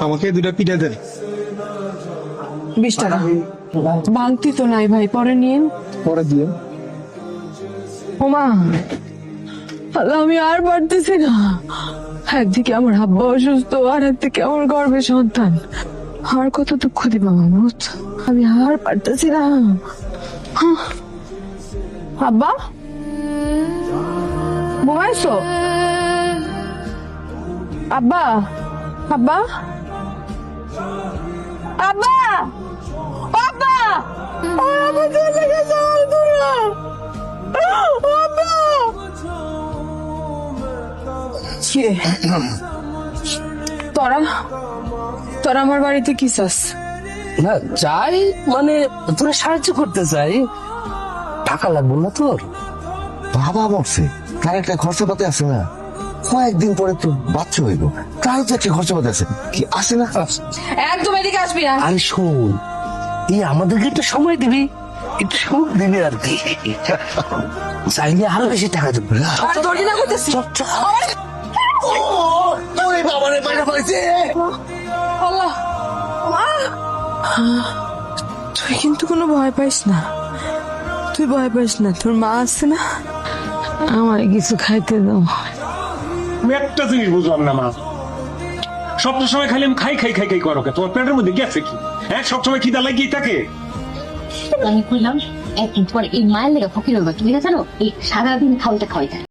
আমাকে দুটা পিঠা দেন। 20 টাকা। বালতি তো নাই ভাই, পরে নিন। পরে দিয়ে ওমা, আল্লাহ, আমি আর পারতেছি না। একদিকে আমার আব্বা অসুস্থ, আর একদিকে আমার গর্ভে সন্তান। আর কত দুঃখ দিবা মামুদ, আমি আর পারতেছি না। আব্বা, ঘুমাইছো? আব্বা, আব্বা, আব্বা, আব্বা, আব্বা চলে গেছে তোরা। তোরা তোরা আমার বাড়িতে কি চাস? না চাই মানে তোরা সাহায্য করতে চাই। টাকা লাগবে না তোর? বাবা মরছে, তার একটা খরচাপাতি আছে না? কয়েকদিন পরে তো বাচ্চা হইব, তারও তো একটা খরচাপাতি আছে, কি আছে না? একদম এদিকে আসবি না। আরে শোন, এই আমাদেরকে একটু সময় দিবি, একটু সময় দিবি আর কি। চাইলে আরো বেশি টাকা দেবো। আর দরজা না করতেছি। আল্লাহ, তুই কিন্তু কোনো ভয় পাইস না, তুই ভয় পাইস না, তোর মা আছে না। আমার কিছু খাইতে দাও। আমি একটা জিনিস বুঝলাম না মা, সব সময় খালি আমি খাই খাই খাই খাই করো, তোমার পেটের মধ্যে গেছে কি? হ্যাঁ, সবসময় খিদা লাগিয়ে থাকে। আমি কইলাম একদিন পর এই মায়ের লেগে ফকির হইবা, তুমি জানো এই সারাদিন খাওয়াইতে খাওয়াইতে